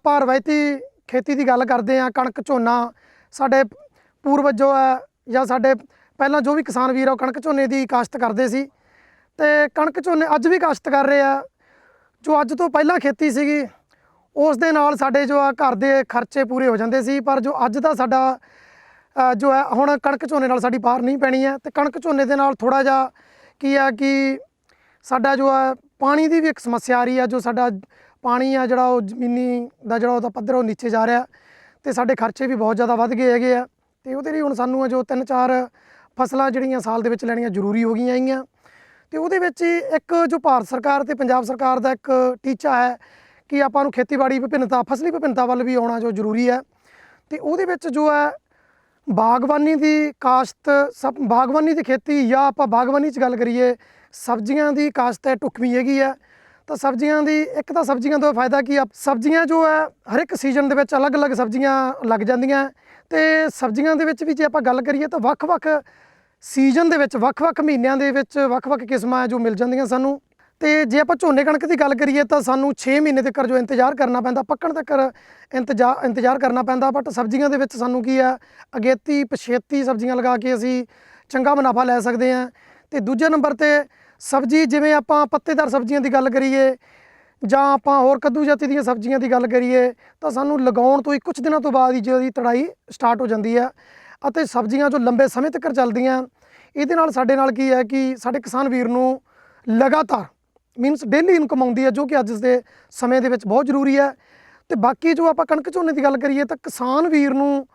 ਆਪਾਂ ਰਵਾਇਤੀ खेती की गल करते हैं, कणक झोना साडे पूर्वज जो है या साडे पहला जो भी किसान वीर कणक झोने की काश्त करते सी ते कणक झोने अज भी काश्त कर रहे हैं। जो अज तो पहला खेती सीगी उस दे नाल साडे जो घर के खर्चे पूरे हो जाते सी, पर जो अज दा साडा जो है हुण कणक झोने नाल साडी पार नहीं पैनी है। तो कणक झोने दे नाल थोड़ा जिहा की है कि साडा जो है पानी की भी एक समस्या आ रही है। जो साडा पानी आ जिहड़ा वो जमीनी दा जिहड़ा ओहदा पद्धर वो नीचे जा रहा तो साडे खर्चे भी बहुत ज़्यादा वध गए हैगे आ। तो उहदे लई हुण सानूं जो 3-4 फसलां जिहड़ियां साल दे विच लैणियां जरूरी हो गईयां हैगीਆਂ। तो उहदे विच एक जो भारत सरकार ते पंजाब सरकार दा एक टीचा है कि आपां नूं खेतीबाड़ी विभिन्नता फसली विभिन्नता वल भी आउणा जो जरूरी है। तो उहदे विच जो है बागबानी की काश्त सब बागबानी की खेती या आपां बागबानी च गल करिए सब्जियां की काश्त है ढुकवीं हैगी है। तो सब्जियां की एक तो सब्जियां तो फायदा कि सब्जियां जो है हर एक सीजन के अलग अलग सब्जियां लग जांदियां। तो सब्जियां दे विच भी जे आपां गल करिए तो वख-वख सीजन के वख-वख महीनों के वख-वख किस्मां जो मिल जांदियां सानूं। तो जे आपां झोने कणक की गल करिए तो सानूं 6 महीने तक जो इंतजार करना पैंदा, पक्कण तक इंतजार करना पैंदा। बट सब्जियां दे विच सानूं की है अगेती पछेती सब्जियां लगा के असीं चंगा मुनाफा लै सकदे हां। तो दूजे नंबर ते सब्जी जिवें आपां पत्तेदार सब्जियां की गल करिए जां आपां होर कद्दू जाति दी सब्जियां की गल करिए तो सानूं लगाउण तो ही कुछ दिनों तो बाद ही जो तड़ाई स्टार्ट हो जाती है। ਅਤੇ सब्जियां जो लंबे समय तक चलदियां ਇਹਦੇ ਨਾਲ ਸਾਡੇ ਨਾਲ ਕੀ ਹੈ ਕਿ ਸਾਡੇ ਕਿਸਾਨ ਵੀਰ ਨੂੰ ਲਗਾਤਾਰ ਮੀਨਸ ਡੇਲੀ ਇਨਕਮ ਆਉਂਦੀ ਹੈ, ਜੋ ਕਿ ਅੱਜ ਦੇ ਸਮੇਂ ਦੇ ਵਿੱਚ ਬਹੁਤ ਜ਼ਰੂਰੀ ਹੈ। ਤੇ ਬਾਕੀ ਜੋ ਆਪਾਂ ਕਣਕ ਝੋਨੇ ਦੀ ਗੱਲ ਕਰੀਏ ਤਾਂ ਕਿਸਾਨ ਵੀਰ ਨੂੰ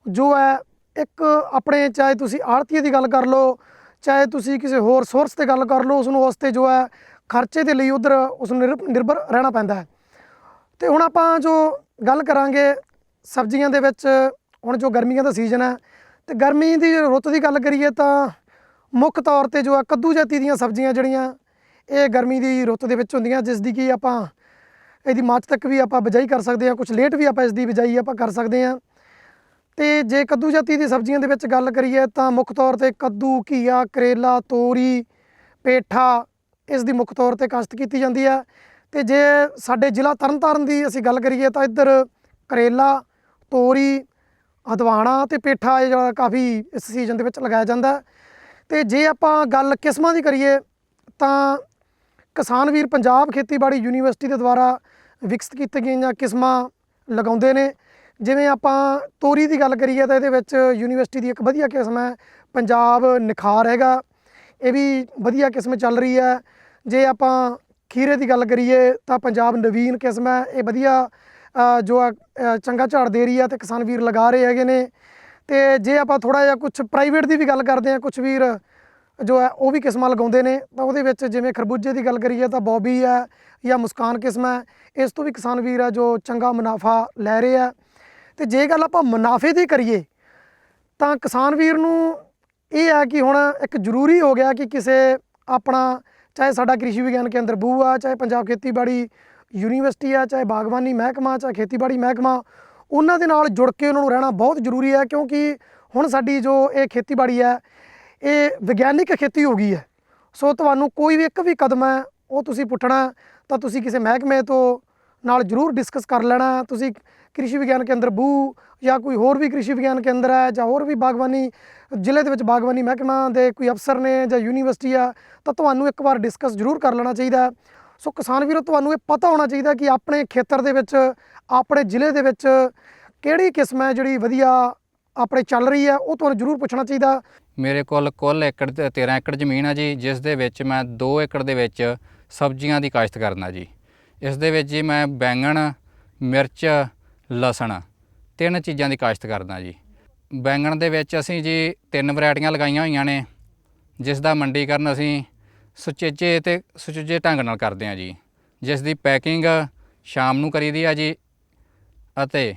ਜੋ ਹੈ ਇੱਕ ਆਪਣੇ ਚਾਹੇ ਤੁਸੀਂ ਆੜ੍ਹਤੀਏ ਦੀ ਗੱਲ ਕਰ ਲਓ, ਚਾਹੇ ਤੁਸੀਂ ਕਿਸੇ ਹੋਰ ਸੋਰਸ ਤੇ ਗੱਲ ਕਰ ਲਓ, ਉਸ ਨੂੰ ਉਸ ਤੇ ਜੋ ਹੈ ਖਰਚੇ ਦੇ ਲਈ ਉਧਰ ਉਸ ਨੂੰ ਨਿਰਭਰ ਰਹਿਣਾ ਪੈਂਦਾ ਹੈ। ਤੇ ਹੁਣ ਆਪਾਂ ਜੋ ਗੱਲ ਕਰਾਂਗੇ ਸਬਜ਼ੀਆਂ ਦੇ ਵਿੱਚ ਹੁਣ ਜੋ ਗਰਮੀਆਂ ਦਾ ਸੀਜ਼ਨ ਹੈ ਤੇ ਗਰਮੀ ਦੀ ਰੁੱਤ ਦੀ ਗੱਲ ਕਰੀਏ ਤਾਂ ਮੁੱਖ ਤੌਰ ਤੇ ਜੋ ਹੈ ਕੱਦੂ ਜਾਤੀ ਦੀਆਂ ਸਬਜ਼ੀਆਂ ਜਿਹੜੀਆਂ ਇਹ ਗਰਮੀ ਦੀ ਰੁੱਤ ਦੇ ਵਿੱਚ ਹੁੰਦੀਆਂ, ਜਿਸ ਦੀ ਕਿ ਆਪਾਂ ਇਹਦੀ ਮਾਰਚ ਤੱਕ ਵੀ ਆਪਾਂ ਬਿਜਾਈ ਕਰ ਸਕਦੇ ਹਾਂ, ਕੁਝ ਲੇਟ ਵੀ ਆਪਾਂ ਇਸ ਦੀ ਬਿਜਾਈ ਆਪਾਂ ਕਰ ਸਕਦੇ ਹਾਂ। ਤੇ ਜੇ ਕੱਦੂ ਜਾਤੀ ਦੀ ਸਬਜ਼ੀਆਂ ਦੇ ਵਿੱਚ ਗੱਲ ਕਰੀਏ ਤਾਂ ਮੁੱਖ ਤੌਰ ਤੇ ਕੱਦੂ, ਘੀਆ, ਕਰੇਲਾ, ਤੋਰੀ, ਪੇਠਾ ਇਸ ਦੀ ਮੁੱਖ ਤੌਰ ਤੇ ਕਾਸ਼ਤ ਕੀਤੀ ਜਾਂਦੀ ਹੈ। ਤੇ ਜੇ ਸਾਡੇ ਜ਼ਿਲ੍ਹਾ ਤਰਨਤਾਰਨ ਦੀ ਅਸੀਂ ਗੱਲ ਕਰੀਏ ਤਾਂ ਇੱਧਰ ਕਰੇਲਾ, ਤੋਰੀ, ਹਦਵਾਣਾ ਤੇ ਪੇਠਾ ਇਹ ਜਿਹੜਾ ਕਾਫੀ ਇਸ ਸੀਜ਼ਨ ਦੇ ਵਿੱਚ ਲਗਾਇਆ ਜਾਂਦਾ। ਤੇ ਜੇ ਆਪਾਂ ਗੱਲ ਕਿਸਮਾਂ ਦੀ ਕਰੀਏ ਤਾਂ ਕਿਸਾਨ ਵੀਰ ਪੰਜਾਬ ਖੇਤੀਬਾੜੀ ਯੂਨੀਵਰਸਿਟੀ ਦੇ ਦੁਆਰਾ ਵਿਕਸਿਤ ਕੀਤੀਆਂ ਗਈਆਂ ਕਿਸਮਾਂ ਲਗਾਉਂਦੇ ਨੇ। ਜਿਵੇਂ ਆਪਾਂ ਤੋਰੀ ਦੀ ਗੱਲ ਕਰੀਏ ਤਾਂ ਇਹਦੇ ਵਿੱਚ ਯੂਨੀਵਰਸਿਟੀ ਦੀ ਇੱਕ ਵਧੀਆ ਕਿਸਮ ਹੈ ਪੰਜਾਬ ਨਿਖਾਰ ਹੈਗਾ, ਇਹ ਵੀ ਵਧੀਆ ਕਿਸਮ ਚੱਲ ਰਹੀ ਹੈ। ਜੇ ਆਪਾਂ ਖੀਰੇ ਦੀ ਗੱਲ ਕਰੀਏ ਤਾਂ ਪੰਜਾਬ ਨਵੀਨ ਕਿਸਮ ਹੈ, ਇਹ ਵਧੀਆ ਜੋ ਚੰਗਾ ਝਾੜ ਦੇ ਰਹੀ ਹੈ ਤੇ ਕਿਸਾਨ ਵੀਰ ਲਗਾ ਰਹੇ ਹੈਗੇ ਨੇ। ਤੇ ਜੇ ਆਪਾਂ ਥੋੜ੍ਹਾ ਜਿਹਾ ਕੁਛ ਪ੍ਰਾਈਵੇਟ ਦੀ ਵੀ ਗੱਲ ਕਰਦੇ ਹਾਂ, ਕੁਛ ਵੀਰ ਜੋ ਹੈ ਉਹ ਵੀ ਕਿਸਮਾਂ ਲਗਾਉਂਦੇ ਨੇ। ਤਾਂ ਉਹਦੇ ਵਿੱਚ ਜਿਵੇਂ ਖਰਬੂਜੇ ਦੀ ਗੱਲ ਕਰੀਏ ਤਾਂ ਬੋਬੀ ਹੈ ਜਾਂ ਮੁਸਕਾਨ ਕਿਸਮ ਹੈ, ਇਸ ਤੋਂ ਵੀ ਕਿਸਾਨ ਵੀਰ ਹੈ ਜੋ ਚੰਗਾ ਮੁਨਾਫਾ ਲੈ ਰਹੇ ਆ। ਤੇ ਜੇ ਗੱਲ ਆਪਾਂ ਮੁਨਾਫੇ ਦੀ ਕਰੀਏ ਤਾਂ ਕਿਸਾਨ ਵੀਰ ਨੂੰ ਇਹ ਹੈ ਕਿ ਹੁਣ ਇੱਕ ਜ਼ਰੂਰੀ ਹੋ ਗਿਆ ਕਿ ਕਿਸੇ ਆਪਣਾ ਚਾਹੇ ਸਾਡਾ ਕ੍ਰਿਸ਼ੀ ਵਿਗਿਆਨ ਕੇਂਦਰ ਬੂ ਆ, ਚਾਹੇ ਪੰਜਾਬ ਖੇਤੀਬਾੜੀ ਯੂਨੀਵਰਸਿਟੀ ਆ, ਚਾਹੇ ਬਾਗਬਾਨੀ ਮਹਿਕਮਾ, ਚਾਹੇ ਖੇਤੀਬਾੜੀ ਮਹਿਕਮਾ, ਉਹਨਾਂ ਦੇ ਨਾਲ ਜੁੜ ਕੇ ਉਹਨਾਂ ਨੂੰ ਰਹਿਣਾ ਬਹੁਤ ਜ਼ਰੂਰੀ ਹੈ। ਕਿਉਂਕਿ ਹੁਣ ਸਾਡੀ ਜੋ ਇਹ ਖੇਤੀਬਾੜੀ ਹੈ ਇਹ ਵਿਗਿਆਨਿਕ ਖੇਤੀ ਹੋ ਗਈ ਹੈ। ਸੋ ਤੁਹਾਨੂੰ ਕੋਈ ਵੀ ਇੱਕ ਵੀ ਕਦਮ ਹੈ ਉਹ ਤੁਸੀਂ ਪੁੱਟਣਾ ਤਾਂ ਤੁਸੀਂ ਕਿਸੇ ਮਹਿਕਮੇ ਤੋਂ ਨਾਲ ਜ਼ਰੂਰ ਡਿਸਕਸ ਕਰ ਲੈਣਾ। ਤੁਸੀਂ ਕ੍ਰਿਸ਼ੀ ਵਿਗਿਆਨ ਕੇਂਦਰ ਬੂ ਜਾਂ ਕੋਈ ਹੋਰ ਵੀ ਕ੍ਰਿਸ਼ੀ ਵਿਗਿਆਨ ਕੇਂਦਰ ਹੈ ਜਾਂ ਹੋਰ ਵੀ ਬਾਗਬਾਨੀ ਜ਼ਿਲ੍ਹੇ ਦੇ ਵਿੱਚ ਬਾਗਬਾਨੀ ਮਹਿਕਮਾ ਦੇ ਕੋਈ ਅਫਸਰ ਨੇ ਜਾਂ ਯੂਨੀਵਰਸਿਟੀ ਆ, ਤਾਂ ਤੁਹਾਨੂੰ ਇੱਕ ਵਾਰ ਡਿਸਕਸ ਜ਼ਰੂਰ ਕਰ ਲੈਣਾ ਚਾਹੀਦਾ। ਸੋ ਕਿਸਾਨ ਵੀਰੋ, ਤੁਹਾਨੂੰ ਇਹ ਪਤਾ ਹੋਣਾ ਚਾਹੀਦਾ ਕਿ ਆਪਣੇ ਖੇਤਰ ਦੇ ਵਿੱਚ ਆਪਣੇ ਜ਼ਿਲ੍ਹੇ ਦੇ ਵਿੱਚ ਕਿਹੜੀ ਕਿਸਮ ਹੈ ਜਿਹੜੀ ਵਧੀਆ ਆਪਣੇ ਚੱਲ ਰਹੀ ਹੈ, ਉਹ ਤੁਹਾਨੂੰ ਜ਼ਰੂਰ ਪੁੱਛਣਾ ਚਾਹੀਦਾ। ਮੇਰੇ ਕੋਲ ਕੁੱਲ 13 ਏਕੜ ਜ਼ਮੀਨ ਆ ਜੀ, ਜਿਸ ਦੇ ਵਿੱਚ ਮੈਂ 2 ਏਕੜ ਦੇ ਵਿੱਚ ਸਬਜ਼ੀਆਂ ਦੀ ਕਾਸ਼ਤ ਕਰਨਾ ਜੀ। ਇਸ ਦੇ ਵਿੱਚ ਜੀ ਮੈਂ ਬੈਂਗਣ, ਮਿਰਚ, ਲਸਣ 3 ਚੀਜ਼ਾਂ ਦੀ ਕਾਸ਼ਤ ਕਰਦਾ ਜੀ। ਬੈਂਗਣ ਦੇ ਵਿੱਚ ਅਸੀਂ ਜੀ 3 ਵੈਰਾਈਟੀਆਂ ਲਗਾਈਆਂ ਹੋਈਆਂ ਨੇ, ਜਿਸ ਦਾ ਮੰਡੀਕਰਨ ਅਸੀਂ ਸੁਚੱਜੇ ਢੰਗ ਨਾਲ ਕਰਦੇ ਹਾਂ ਜੀ, ਜਿਸ ਦੀ ਪੈਕਿੰਗ ਸ਼ਾਮ ਨੂੰ ਕਰੀਦੀ ਆ ਜੀ ਅਤੇ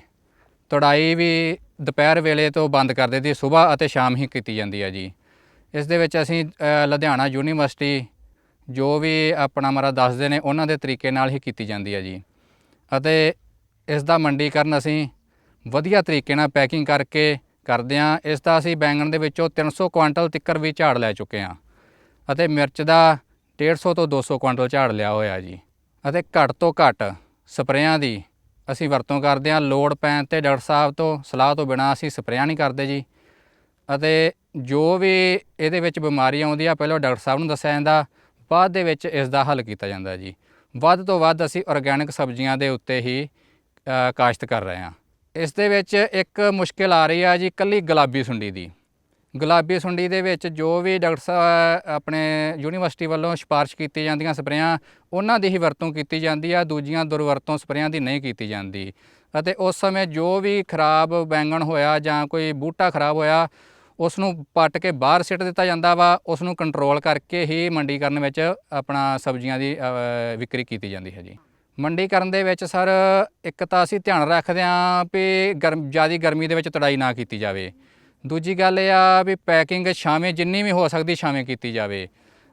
ਤੁੜਾਈ ਵੀ ਦੁਪਹਿਰ ਵੇਲੇ ਤੋਂ ਬੰਦ ਕਰ ਦਿੱਤੀ, ਸੁਬਾਹ ਅਤੇ ਸ਼ਾਮ ਹੀ ਕੀਤੀ ਜਾਂਦੀ ਹੈ ਜੀ। ਇਸ ਦੇ ਵਿੱਚ ਅਸੀਂ ਲੁਧਿਆਣਾ ਯੂਨੀਵਰਸਿਟੀ ਜੋ ਵੀ ਆਪਣਾ ਮਾਰਾ ਦੱਸਦੇ ਨੇ ਉਹਨਾਂ ਦੇ ਤਰੀਕੇ ਨਾਲ ਹੀ ਕੀਤੀ ਜਾਂਦੀ ਹੈ ਜੀ। ਅਤੇ ਇਸ ਦਾ ਮੰਡੀਕਰਨ ਅਸੀਂ ਵਧੀਆ ਤਰੀਕੇ ਨਾਲ ਪੈਕਿੰਗ ਕਰਕੇ ਕਰਦੇ ਹਾਂ। ਇਸ ਦਾ ਅਸੀਂ ਬੈਂਗਣ ਦੇ ਵਿੱਚੋਂ 300 ਕੁਆਂਟਲ ਤੱਕ ਵੀ ਝਾੜ ਲੈ ਚੁੱਕੇ ਹਾਂ ਅਤੇ ਮਿਰਚ ਦਾ 150 ਤੋਂ 200 ਕੁਆਂਟਲ ਝਾੜ ਲਿਆ ਹੋਇਆ ਜੀ। ਅਤੇ ਘੱਟ ਤੋਂ ਘੱਟ ਸਪਰੇਆਂ ਦੀ ਅਸੀਂ ਵਰਤੋਂ ਕਰਦੇ ਹਾਂ। ਲੋੜ ਪੈਣ 'ਤੇ ਡਾਕਟਰ ਸਾਹਿਬ ਤੋਂ ਸਲਾਹ ਤੋਂ ਬਿਨਾਂ ਅਸੀਂ ਸਪਰੇਅ ਨਹੀਂ ਕਰਦੇ ਜੀ। ਅਤੇ ਜੋ ਵੀ ਇਹਦੇ ਵਿੱਚ ਬਿਮਾਰੀ ਆਉਂਦੀ ਆ ਪਹਿਲਾਂ ਡਾਕਟਰ ਸਾਹਿਬ ਨੂੰ ਦੱਸਿਆ ਜਾਂਦਾ, ਬਾਅਦ ਦੇ ਵਿੱਚ ਇਸ ਦਾ ਹੱਲ ਕੀਤਾ ਜਾਂਦਾ ਜੀ। ਵੱਧ ਤੋਂ ਵੱਧ ਅਸੀਂ ਆਰਗੈਨਿਕ ਸਬਜ਼ੀਆਂ ਦੇ ਉੱਤੇ ਹੀ ਕਾਸ਼ਤ ਕਰ ਰਹੇ ਹਾਂ। ਇਸ ਦੇ ਵਿੱਚ ਇੱਕ ਮੁਸ਼ਕਿਲ ਆ ਰਹੀ ਆ ਜੀ, ਇਕੱਲੀ ਗੁਲਾਬੀ ਸੁੰਡੀ ਦੀ। ਗੁਲਾਬੀ ਸੁੰਡੀ ਦੇ ਵਿੱਚ ਜੋ ਵੀ ਡਾਕਟਰ ਸਾਹਿਬ ਆਪਣੇ ਯੂਨੀਵਰਸਿਟੀ ਵੱਲੋਂ ਸਿਫਾਰਿਸ਼ ਕੀਤੀ ਜਾਂਦੀਆਂ ਸਪਰੇਆਂ, ਉਹਨਾਂ ਦੀ ਹੀ ਵਰਤੋਂ ਕੀਤੀ ਜਾਂਦੀ ਆ। ਦੂਜੀਆਂ ਦੁਰਵਰਤੋਂ ਸਪਰੇਆਂ ਦੀ ਨਹੀਂ ਕੀਤੀ ਜਾਂਦੀ। ਅਤੇ ਉਸ ਸਮੇਂ ਜੋ ਵੀ ਖਰਾਬ ਬੈਂਗਣ ਹੋਇਆ ਜਾਂ ਕੋਈ ਬੂਟਾ ਖਰਾਬ ਹੋਇਆ, ਉਸ ਨੂੰ ਪੱਟ ਕੇ ਬਾਹਰ ਸਿੱਟ ਦਿੱਤਾ ਜਾਂਦਾ ਵਾ। ਉਸ ਨੂੰ ਕੰਟਰੋਲ ਕਰਕੇ ਹੀ ਮੰਡੀਕਰਨ ਵਿੱਚ ਆਪਣਾ ਸਬਜ਼ੀਆਂ ਦੀ ਵਿਕਰੀ ਕੀਤੀ ਜਾਂਦੀ ਹੈ ਜੀ। ਮੰਡੀਕਰਨ ਦੇ ਵਿੱਚ ਸਰ ਇੱਕ ਤਾਂ ਅਸੀਂ ਧਿਆਨ ਰੱਖਦੇ ਹਾਂ ਵੀ ਜ਼ਿਆਦਾ ਗਰਮੀ ਦੇ ਵਿੱਚ ਤੁੜਾਈ ਨਾ ਕੀਤੀ ਜਾਵੇ। ਦੂਜੀ ਗੱਲ ਇਹ ਆ ਵੀ ਪੈਕਿੰਗ ਛਾਵੇਂ ਜਿੰਨੀ ਵੀ ਹੋ ਸਕਦੀ ਛਾਵੇਂ ਕੀਤੀ ਜਾਵੇ।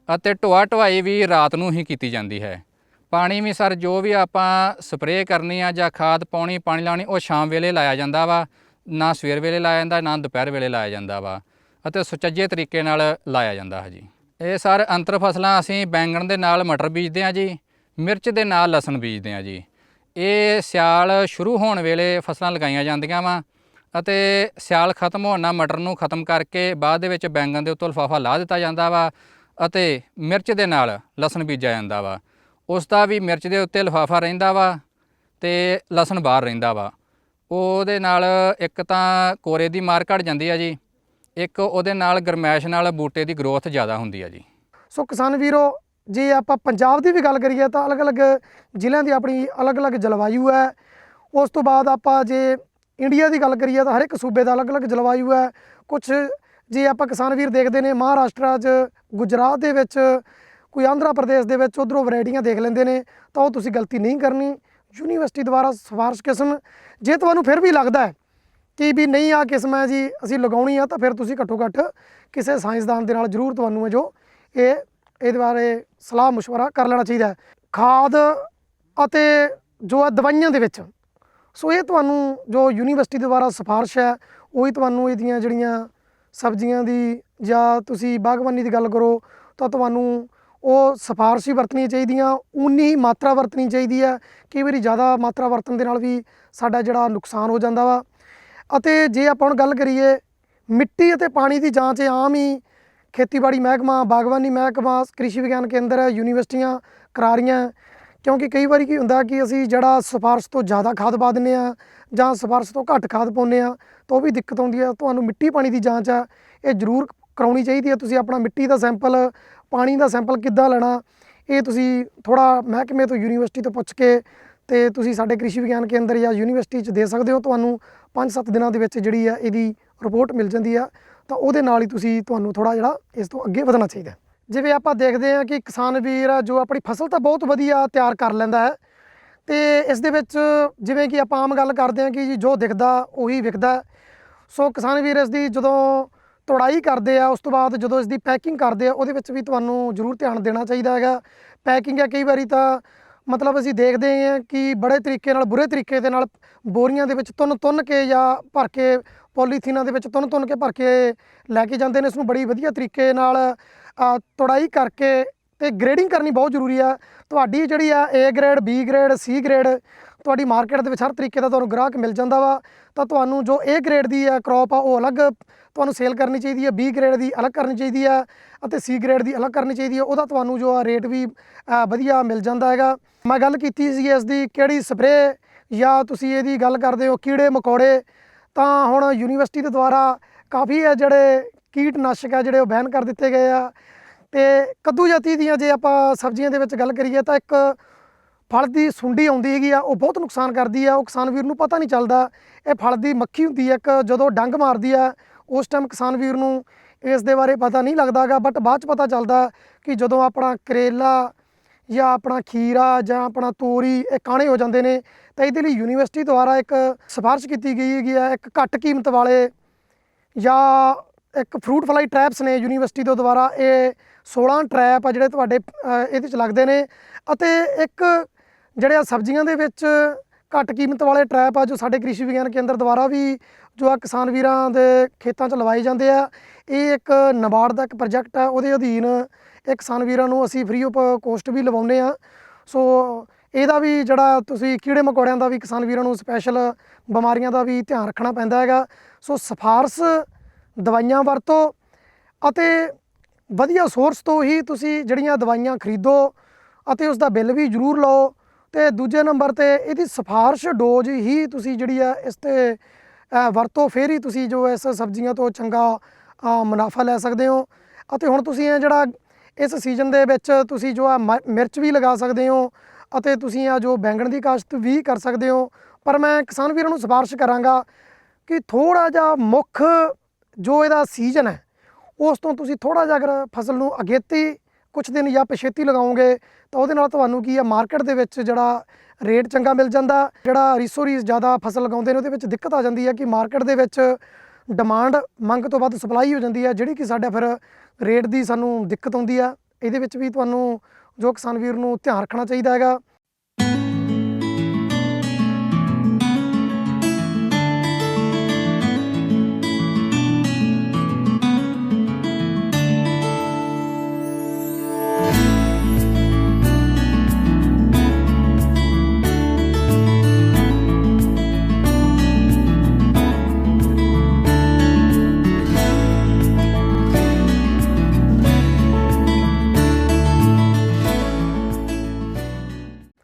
ਅਤੇ ਢੋਆ ਵੀ ਰਾਤ ਨੂੰ ਹੀ ਕੀਤੀ ਜਾਂਦੀ ਹੈ। ਪਾਣੀ ਵੀ ਸਰ ਜੋ ਵੀ ਆਪਾਂ ਸਪਰੇਅ ਕਰਨੀ ਆ ਜਾਂ ਖਾਦ ਪਾਉਣੀ, ਪਾਣੀ ਲਾਉਣੀ, ਉਹ ਸ਼ਾਮ ਵੇਲੇ ਲਾਇਆ ਜਾਂਦਾ ਵਾ। ਨਾ ਸਵੇਰ ਵੇਲੇ ਲਾਇਆ ਜਾਂਦਾ, ਨਾ ਦੁਪਹਿਰ ਵੇਲੇ ਲਾਇਆ ਜਾਂਦਾ ਵਾ। ਅਤੇ ਸੁਚੱਜੇ ਤਰੀਕੇ ਨਾਲ ਲਾਇਆ ਜਾਂਦਾ ਹੈ ਜੀ। ਇਹ ਸਰ ਅੰਤਰ ਫਸਲਾਂ ਅਸੀਂ ਬੈਂਗਣ ਦੇ ਨਾਲ ਮਟਰ ਬੀਜਦੇ ਹਾਂ ਜੀ, ਮਿਰਚ ਦੇ ਨਾਲ ਲਸਣ ਬੀਜਦੇ ਹਾਂ ਜੀ। ਇਹ ਸਿਆਲ ਸ਼ੁਰੂ ਹੋਣ ਵੇਲੇ ਫਸਲਾਂ ਲਗਾਈਆਂ ਜਾਂਦੀਆਂ ਵਾ ਅਤੇ ਸਿਆਲ ਖਤਮ ਹੋਣ ਨਾਲ ਮਟਰ ਨੂੰ ਖਤਮ ਕਰਕੇ ਬਾਅਦ ਦੇ ਵਿੱਚ ਬੈਂਗਣ ਦੇ ਉੱਤੋਂ ਲਿਫਾਫਾ ਲਾ ਦਿੱਤਾ ਜਾਂਦਾ ਵਾ ਅਤੇ ਮਿਰਚ ਦੇ ਨਾਲ ਲਸਣ ਬੀਜਿਆ ਜਾਂਦਾ ਵਾ। ਉਸ ਦਾ ਵੀ ਮਿਰਚ ਦੇ ਉੱਤੇ ਲਿਫਾਫਾ ਰਹਿੰਦਾ ਵਾ ਅਤੇ ਲਸਣ ਬਾਹਰ ਰਹਿੰਦਾ ਵਾ। ਉਹਦੇ ਨਾਲ ਇੱਕ ਤਾਂ ਕੋਰੇ ਦੀ ਮਾਰ ਘੱਟ ਜਾਂਦੀ ਆ ਜੀ, ਇੱਕ ਉਹਦੇ ਨਾਲ ਗਰਮੈਸ਼ ਨਾਲ ਬੂਟੇ ਦੀ ਗਰੋਥ ਜ਼ਿਆਦਾ ਹੁੰਦੀ ਆ ਜੀ। ਸੋ ਕਿਸਾਨ ਵੀਰੋ, ਜੇ ਆਪਾਂ ਪੰਜਾਬ ਦੀ ਵੀ ਗੱਲ ਕਰੀਏ ਤਾਂ ਅਲੱਗ-ਅਲੱਗ ਜ਼ਿਲ੍ਹਿਆਂ ਦੀ ਆਪਣੀ ਅਲੱਗ-ਅਲੱਗ ਜਲਵਾਯੂ ਹੈ। ਉਸ ਤੋਂ ਬਾਅਦ ਆਪਾਂ ਜੇ ਇੰਡੀਆ ਦੀ ਗੱਲ ਕਰੀਏ ਤਾਂ ਹਰ ਇੱਕ ਸੂਬੇ ਦਾ ਅਲੱਗ-ਅਲੱਗ ਜਲਵਾਯੂ ਹੈ। ਕੁਛ ਜੇ ਆਪਾਂ ਕਿਸਾਨ ਵੀਰ ਦੇਖਦੇ ਨੇ ਮਹਾਰਾਸ਼ਟਰ 'ਚ, ਗੁਜਰਾਤ ਦੇ ਵਿੱਚ, ਕੋਈ ਆਂਧਰਾ ਪ੍ਰਦੇਸ਼ ਦੇ ਵਿੱਚ ਉੱਧਰੋਂ ਵੈਰਾਈਟੀਆਂ ਦੇਖ ਲੈਂਦੇ ਨੇ, ਤਾਂ ਉਹ ਤੁਸੀਂ ਗਲਤੀ ਨਹੀਂ ਕਰਨੀ। ਯੂਨੀਵਰਸਿਟੀ ਦੁਆਰਾ ਸਿਫਾਰਿਸ਼ ਕਿਸਮ ਜੇ ਤੁਹਾਨੂੰ ਫਿਰ ਵੀ ਲੱਗਦਾ ਹੈ ਕਿ ਵੀ ਨਹੀਂ ਆ ਕਿਸਮ ਹੈ ਜੀ ਅਸੀਂ ਲਗਾਉਣੀ ਆ, ਤਾਂ ਫਿਰ ਤੁਸੀਂ ਘੱਟੋ ਘੱਟ ਕਿਸੇ ਸਾਇੰਸਦਾਨ ਦੇ ਨਾਲ ਜ਼ਰੂਰ ਤੁਹਾਨੂੰ ਜੋ ਇਹਦੇ ਬਾਰੇ ਸਲਾਹ ਮਸ਼ਵਰਾ ਕਰ ਲੈਣਾ ਚਾਹੀਦਾ ਹੈ। ਖਾਦ ਅਤੇ ਜੋ ਹੈ ਦਵਾਈਆਂ ਦੇ ਵਿੱਚ, ਸੋ ਇਹ ਤੁਹਾਨੂੰ ਜੋ ਯੂਨੀਵਰਸਿਟੀ ਦੁਆਰਾ ਸਿਫਾਰਿਸ਼ ਹੈ ਉਹੀ ਤੁਹਾਨੂੰ ਇਹਦੀਆਂ ਜਿਹੜੀਆਂ ਸਬਜ਼ੀਆਂ ਦੀ ਜਾਂ ਤੁਸੀਂ ਬਾਗਬਾਨੀ ਦੀ ਗੱਲ ਕਰੋ ਤਾਂ ਤੁਹਾਨੂੰ ਉਹ ਸਿਫਾਰਿਸ਼ ਹੀ ਵਰਤਣੀ ਚਾਹੀਦੀਆਂ, ਉਨੀ ਹੀ ਮਾਤਰਾ ਵਰਤਣੀ ਚਾਹੀਦੀ ਹੈ। ਕਈ ਵਾਰੀ ਜ਼ਿਆਦਾ ਮਾਤਰਾ ਵਰਤਣ ਦੇ ਨਾਲ ਵੀ ਸਾਡਾ ਜਿਹੜਾ ਨੁਕਸਾਨ ਹੋ ਜਾਂਦਾ ਵਾ। ਅਤੇ ਜੇ ਆਪਾਂ ਹੁਣ ਗੱਲ ਕਰੀਏ ਮਿੱਟੀ ਅਤੇ ਪਾਣੀ ਦੀ ਜਾਂਚ, ਆਮ ਹੀ ਖੇਤੀਬਾੜੀ ਮਹਿਕਮਾ, ਬਾਗਬਾਨੀ ਮਹਿਕਮਾ, ਕ੍ਰਿਸ਼ੀ ਵਿਗਿਆਨ ਕੇਂਦਰ, ਯੂਨੀਵਰਸਿਟੀਆਂ ਕਰਾ ਰਹੀਆਂ। ਕਿਉਂਕਿ ਕਈ ਵਾਰੀ ਕੀ ਹੁੰਦਾ ਕਿ ਅਸੀਂ ਜਿਹੜਾ ਸਿਫਾਰਿਸ਼ ਤੋਂ ਜ਼ਿਆਦਾ ਖਾਦ ਪਾ ਦਿੰਦੇ ਹਾਂ ਜਾਂ ਸਿਫਾਰਿਸ਼ ਤੋਂ ਘੱਟ ਖਾਦ ਪਾਉਂਦੇ ਹਾਂ ਤਾਂ ਉਹ ਵੀ ਦਿੱਕਤ ਆਉਂਦੀ ਹੈ। ਤੁਹਾਨੂੰ ਮਿੱਟੀ ਪਾਣੀ ਦੀ ਜਾਂਚ ਆ ਇਹ ਜ਼ਰੂਰ ਕਰਾਉਣੀ ਚਾਹੀਦੀ ਹੈ। ਤੁਸੀਂ ਆਪਣਾ ਮਿੱਟੀ ਦਾ ਸੈਂਪਲ, ਪਾਣੀ ਦਾ ਸੈਂਪਲ ਕਿੱਦਾਂ ਲੈਣਾ, ਇਹ ਤੁਸੀਂ ਥੋੜ੍ਹਾ ਮਹਿਕਮੇ ਤੋਂ, ਯੂਨੀਵਰਸਿਟੀ ਤੋਂ ਪੁੱਛ ਕੇ ਅਤੇ ਤੁਸੀਂ ਸਾਡੇ ਕ੍ਰਿਸ਼ੀ ਵਿਗਿਆਨ ਕੇਂਦਰ ਜਾਂ ਯੂਨੀਵਰਸਿਟੀ 'ਚ ਦੇ ਸਕਦੇ ਹੋ। ਤੁਹਾਨੂੰ 5-7 ਦਿਨਾਂ ਦੇ ਵਿੱਚ ਜਿਹੜੀ ਆ ਇਹਦੀ ਰਿਪੋਰਟ ਮਿਲ ਜਾਂਦੀ ਆ, ਤਾਂ ਉਹਦੇ ਨਾਲ ਹੀ ਤੁਹਾਨੂੰ ਥੋੜ੍ਹਾ ਜਿਹੜਾ ਇਸ ਤੋਂ ਅੱਗੇ ਵਧਣਾ ਚਾਹੀਦਾ। ਜਿਵੇਂ ਆਪਾਂ ਦੇਖਦੇ ਹਾਂ ਕਿ ਕਿਸਾਨ ਵੀਰ ਜੋ ਆਪਣੀ ਫਸਲ ਤਾਂ ਬਹੁਤ ਵਧੀਆ ਤਿਆਰ ਕਰ ਲੈਂਦਾ ਹੈ ਅਤੇ ਇਸ ਦੇ ਵਿੱਚ ਜਿਵੇਂ ਕਿ ਆਪਾਂ ਆਮ ਗੱਲ ਕਰਦੇ ਹਾਂ ਕਿ ਜੀ ਜੋ ਦਿਖਦਾ ਉਹੀ ਵਿਕਦਾ। ਸੋ ਕਿਸਾਨ ਵੀਰ ਇਸ ਦੀ ਜਦੋਂ ਤੁੜਾਈ ਕਰਦੇ ਆ, ਉਸ ਤੋਂ ਬਾਅਦ ਜਦੋਂ ਇਸ ਦੀ ਪੈਕਿੰਗ ਕਰਦੇ ਆ, ਉਹਦੇ ਵਿੱਚ ਵੀ ਤੁਹਾਨੂੰ ਜ਼ਰੂਰ ਧਿਆਨ ਦੇਣਾ ਚਾਹੀਦਾ ਹੈਗਾ। ਪੈਕਿੰਗ ਹੈ ਕਈ ਵਾਰੀ ਤਾਂ ਮਤਲਬ ਅਸੀਂ ਦੇਖਦੇ ਹਾਂ ਕਿ ਬੜੇ ਤਰੀਕੇ ਨਾਲ, ਬੁਰੇ ਤਰੀਕੇ ਦੇ ਨਾਲ ਬੋਰੀਆਂ ਦੇ ਵਿੱਚ ਤੁੰਨ ਕੇ ਜਾਂ ਭਰ ਕੇ, ਪੋਲੀਥੀਨਾਂ ਦੇ ਵਿੱਚ ਤੁੰਨ ਕੇ ਭਰ ਕੇ ਲੈ ਕੇ ਜਾਂਦੇ ਨੇ। ਇਸ ਨੂੰ ਬੜੀ ਵਧੀਆ ਤਰੀਕੇ ਨਾਲ ਤੁੜਾਈ ਕਰਕੇ ਅਤੇ ਗ੍ਰੇਡਿੰਗ ਕਰਨੀ ਬਹੁਤ ਜ਼ਰੂਰੀ ਆ। ਤੁਹਾਡੀ ਜਿਹੜੀ ਆ A grade, B grade, C grade ਤੁਹਾਡੀ ਮਾਰਕੀਟ ਦੇ ਵਿੱਚ ਹਰ ਤਰੀਕੇ ਦਾ ਤੁਹਾਨੂੰ ਗ੍ਰਾਹਕ ਮਿਲ ਜਾਂਦਾ ਵਾ। ਤਾਂ ਤੁਹਾਨੂੰ ਜੋ A ਗ੍ਰੇਡ ਦੀ ਆ ਕਰੋਪ ਆ ਉਹ ਅਲੱਗ ਤੁਹਾਨੂੰ ਸੇਲ ਕਰਨੀ ਚਾਹੀਦੀ ਹੈ, B ਗ੍ਰੇਡ ਦੀ ਅਲੱਗ ਕਰਨੀ ਚਾਹੀਦੀ ਆ ਅਤੇ C ਗ੍ਰੇਡ ਦੀ ਅਲੱਗ ਕਰਨੀ ਚਾਹੀਦੀ ਹੈ। ਉਹਦਾ ਤੁਹਾਨੂੰ ਜੋ ਆ ਰੇਟ ਵੀ ਵਧੀਆ ਮਿਲ ਜਾਂਦਾ ਹੈਗਾ। ਮੈਂ ਗੱਲ ਕੀਤੀ ਸੀ ਇਸ ਦੀ ਕਿਹੜੀ ਸਪਰੇਅ ਜਾਂ ਤੁਸੀਂ ਇਹਦੀ ਗੱਲ ਕਰਦੇ ਹੋ ਕੀੜੇ ਮਕੌੜੇ, ਤਾਂ ਹੁਣ ਯੂਨੀਵਰਸਿਟੀ ਦੇ ਦੁਆਰਾ ਕਾਫੀ ਹੈ ਜਿਹੜੇ ਕੀਟਨਾਸ਼ਕ ਹੈ ਜਿਹੜੇ ਉਹ ਬੈਨ ਕਰ ਦਿੱਤੇ ਗਏ ਆ। ਅਤੇ ਕੱਦੂ ਜਾਤੀ ਦੀਆਂ ਜੇ ਆਪਾਂ ਸਬਜ਼ੀਆਂ ਦੇ ਵਿੱਚ ਗੱਲ ਕਰੀਏ ਤਾਂ ਇੱਕ ਫਲ ਦੀ ਸੁੰਡੀ ਆਉਂਦੀ ਹੈਗੀ ਆ, ਉਹ ਬਹੁਤ ਨੁਕਸਾਨ ਕਰਦੀ ਆ। ਉਹ ਕਿਸਾਨ ਵੀਰ ਨੂੰ ਪਤਾ ਨਹੀਂ ਚੱਲਦਾ। ਇਹ ਫਲ ਦੀ ਮੱਖੀ ਹੁੰਦੀ ਹੈ ਇੱਕ, ਜਦੋਂ ਡੰਗ ਮਾਰਦੀ ਆ ਉਸ ਟਾਈਮ ਕਿਸਾਨ ਵੀਰ ਨੂੰ ਇਸ ਦੇ ਬਾਰੇ ਪਤਾ ਨਹੀਂ ਲੱਗਦਾ ਗਾ, ਬਟ ਬਾਅਦ 'ਚ ਪਤਾ ਚੱਲਦਾ ਕਿ ਜਦੋਂ ਆਪਣਾ ਕਰੇਲਾ ਜਾਂ ਆਪਣਾ ਖੀਰਾ ਜਾਂ ਆਪਣਾ ਤੋਰੀ ਇਹ ਕਾਣੇ ਹੋ ਜਾਂਦੇ ਨੇ। ਤਾਂ ਇਹਦੇ ਲਈ ਯੂਨੀਵਰਸਿਟੀ ਦੁਆਰਾ ਇੱਕ ਸਿਫਾਰਿਸ਼ ਕੀਤੀ ਗਈ ਹੈਗੀ ਆ, ਇੱਕ ਘੱਟ ਕੀਮਤ ਵਾਲੇ ਜਾਂ ਇੱਕ ਫਰੂਟ ਫਲਾਈ ਟਰੈਪਸ ਨੇ ਯੂਨੀਵਰਸਿਟੀ ਦੇ ਦੁਆਰਾ। ਇਹ 16 ਟਰੈਪ ਆ ਜਿਹੜੇ ਤੁਹਾਡੇ ਇਹਦੇ 'ਚ ਲੱਗਦੇ ਨੇ। ਅਤੇ ਇੱਕ ਜਿਹੜੇ ਆ ਸਬਜ਼ੀਆਂ ਦੇ ਵਿੱਚ ਘੱਟ ਕੀਮਤ ਵਾਲੇ ਟਰੈਪ ਆ ਜੋ ਸਾਡੇ ਕ੍ਰਿਸ਼ੀ ਵਿਗਿਆਨ ਕੇਂਦਰ ਦੁਆਰਾ ਵੀ ਜੋ ਆ ਕਿਸਾਨ ਵੀਰਾਂ ਦੇ ਖੇਤਾਂ 'ਚ ਲਵਾਏ ਜਾਂਦੇ ਆ। ਇਹ ਇੱਕ ਨਬਾਰਡ ਦਾ ਇੱਕ ਪ੍ਰੋਜੈਕਟ ਆ, ਉਹਦੇ ਅਧੀਨ ਇਹ ਕਿਸਾਨ ਵੀਰਾਂ ਨੂੰ ਅਸੀਂ ਫ੍ਰੀ ਆਫ ਕੋਸਟ ਵੀ ਲਵਾਉਂਦੇ ਹਾਂ। ਸੋ ਇਹਦਾ ਵੀ ਜਿਹੜਾ ਤੁਸੀਂ ਕੀੜੇ ਮਕੌੜਿਆਂ ਦਾ ਵੀ ਕਿਸਾਨ ਵੀਰਾਂ ਨੂੰ ਸਪੈਸ਼ਲ ਬਿਮਾਰੀਆਂ ਦਾ ਵੀ ਧਿਆਨ ਰੱਖਣਾ ਪੈਂਦਾ ਹੈਗਾ। ਸੋ ਸਿਫਾਰਸ਼ ਦਵਾਈਆਂ ਵਰਤੋ ਅਤੇ ਵਧੀਆ ਸੋਰਸ ਤੋਂ ਹੀ ਤੁਸੀਂ ਜਿਹੜੀਆਂ ਦਵਾਈਆਂ ਖਰੀਦੋ ਅਤੇ ਉਸ ਦਾ ਬਿੱਲ ਵੀ ਜ਼ਰੂਰ ਲਓ। ਤੇ ਦੂਜੇ ਨੰਬਰ ਤੇ ਇਹਦੀ ਸਿਫਾਰਸ਼ ਡੋਜ਼ ਹੀ ਤੁਸੀਂ ਜਿਹੜੀ ਆ ਇਸ ਤੇ ਵਰਤੋ, ਫਿਰ ਹੀ ਤੁਸੀਂ ਜੋ ਇਸ ਸਬਜ਼ੀਆਂ ਤੋਂ ਚੰਗਾ ਮੁਨਾਫਾ ਲੈ ਸਕਦੇ ਹੋ। ਅਤੇ ਹੁਣ ਤੁਸੀਂ ਇਹ ਜਿਹੜਾ ਇਸ ਸੀਜ਼ਨ ਦੇ ਵਿੱਚ ਤੁਸੀਂ ਜੋ ਆ ਮਿਰਚ ਵੀ ਲਗਾ ਸਕਦੇ ਹੋ ਅਤੇ ਤੁਸੀਂ ਆ ਜੋ ਬੈਂਗਣ ਦੀ ਕਾਸ਼ਤ ਵੀ ਕਰ ਸਕਦੇ ਹੋ। ਪਰ ਮੈਂ ਕਿਸਾਨ ਵੀਰਾਂ ਨੂੰ ਸਿਫਾਰਿਸ਼ ਕਰਾਂਗਾ ਕਿ ਥੋੜ੍ਹਾ ਜਿਹਾ ਮੁੱਖ ਜੋ ਇਹਦਾ ਸੀਜ਼ਨ ਹੈ ਉਸ ਤੋਂ ਤੁਸੀਂ ਥੋੜ੍ਹਾ ਜਿਹਾ ਅਗਰ ਫਸਲ ਨੂੰ ਅਗੇਤੀ ਕੁਛ ਦਿਨ ਜਾਂ ਪਿਛੇਤੀ ਲਗਾਓਗੇ ਤਾਂ ਉਹਦੇ ਨਾਲ ਤੁਹਾਨੂੰ ਕੀ ਹੈ, ਮਾਰਕੀਟ ਦੇ ਵਿੱਚ ਜਿਹੜਾ ਰੇਟ ਚੰਗਾ ਮਿਲ ਜਾਂਦਾ। ਜਿਹੜਾ ਰੀਸੋ ਰੀਸ ਜ਼ਿਆਦਾ ਫਸਲ ਲਗਾਉਂਦੇ ਨੇ ਉਹਦੇ ਵਿੱਚ ਦਿੱਕਤ ਆ ਜਾਂਦੀ ਹੈ ਕਿ ਮਾਰਕੀਟ ਦੇ ਵਿੱਚ ਡਿਮਾਂਡ ਮੰਗ ਤੋਂ ਵੱਧ ਸਪਲਾਈ ਹੋ ਜਾਂਦੀ ਹੈ, ਜਿਹੜੀ ਕਿ ਸਾਡਾ ਫਿਰ ਰੇਟ ਦੀ ਸਾਨੂੰ ਦਿੱਕਤ ਆਉਂਦੀ ਆ। ਇਹਦੇ ਵਿੱਚ ਵੀ ਤੁਹਾਨੂੰ ਜੋ ਕਿਸਾਨ ਵੀਰ ਨੂੰ ਧਿਆਨ ਰੱਖਣਾ ਚਾਹੀਦਾ ਹੈਗਾ।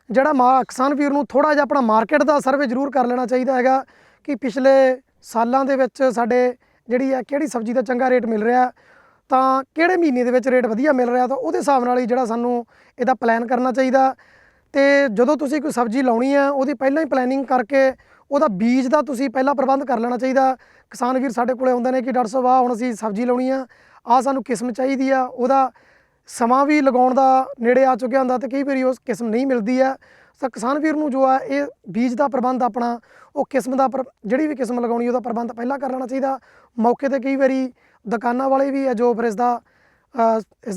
ਜਿਹੜਾ ਕਿਸਾਨ ਵੀਰ ਨੂੰ ਥੋੜ੍ਹਾ ਜਿਹਾ ਆਪਣਾ ਮਾਰਕੀਟ ਦਾ ਸਰਵੇ ਜ਼ਰੂਰ ਕਰ ਲੈਣਾ ਚਾਹੀਦਾ ਹੈਗਾ ਕਿ ਪਿਛਲੇ ਸਾਲਾਂ ਦੇ ਵਿੱਚ ਸਾਡੇ ਜਿਹੜੀ ਆ ਕਿਹੜੀ ਸਬਜ਼ੀ ਦਾ ਚੰਗਾ ਰੇਟ ਮਿਲ ਰਿਹਾ, ਤਾਂ ਕਿਹੜੇ ਮਹੀਨੇ ਦੇ ਵਿੱਚ ਰੇਟ ਵਧੀਆ ਮਿਲ ਰਿਹਾ, ਤਾਂ ਉਹਦੇ ਹਿਸਾਬ ਨਾਲ ਹੀ ਜਿਹੜਾ ਸਾਨੂੰ ਇਹਦਾ ਪਲਾਨ ਕਰਨਾ ਚਾਹੀਦਾ। ਤੇ ਜਦੋਂ ਤੁਸੀਂ ਕੋਈ ਸਬਜ਼ੀ ਲਾਉਣੀ ਆ ਉਹਦੀ ਪਹਿਲਾਂ ਹੀ ਪਲੈਨਿੰਗ ਕਰਕੇ ਉਹਦਾ ਬੀਜ ਦਾ ਤੁਸੀਂ ਪਹਿਲਾਂ ਪ੍ਰਬੰਧ ਕਰ ਲੈਣਾ ਚਾਹੀਦਾ। ਕਿਸਾਨ ਵੀਰ ਸਾਡੇ ਕੋਲੇ ਆਉਂਦੇ ਨੇ ਕਿ ਡਾਕਟਰ ਸਾਹਿਬ ਆਹ ਹੁਣ ਅਸੀਂ ਸਬਜ਼ੀ ਲਾਉਣੀ ਆ, ਆਹ ਸਾਨੂੰ ਕਿਸਮ ਚਾਹੀਦੀ ਆ, ਉਹਦਾ ਸਮਾਂ ਵੀ ਲਗਾਉਣ ਦਾ ਨੇੜੇ ਆ ਚੁੱਕਿਆ ਹੁੰਦਾ ਤੇ ਕਈ ਵਾਰੀ ਉਸ ਕਿਸਮ ਨਹੀਂ ਮਿਲਦੀ ਹੈ। ਤਾਂ ਕਿਸਾਨ ਵੀਰ ਨੂੰ ਜੋ ਆ ਇਹ ਬੀਜ ਦਾ ਪ੍ਰਬੰਧ ਆਪਣਾ ਉਹ ਕਿਸਮ ਦਾ ਜਿਹੜੀ ਵੀ ਕਿਸਮ ਲਗਾਉਣੀ ਉਹਦਾ ਪ੍ਰਬੰਧ ਪਹਿਲਾਂ ਕਰ ਲੈਣਾ ਚਾਹੀਦਾ। ਮੌਕੇ 'ਤੇ ਕਈ ਵਾਰੀ ਦੁਕਾਨਾਂ ਵਾਲੇ ਵੀ ਹੈ ਜੋ ਫਿਰ ਇਸ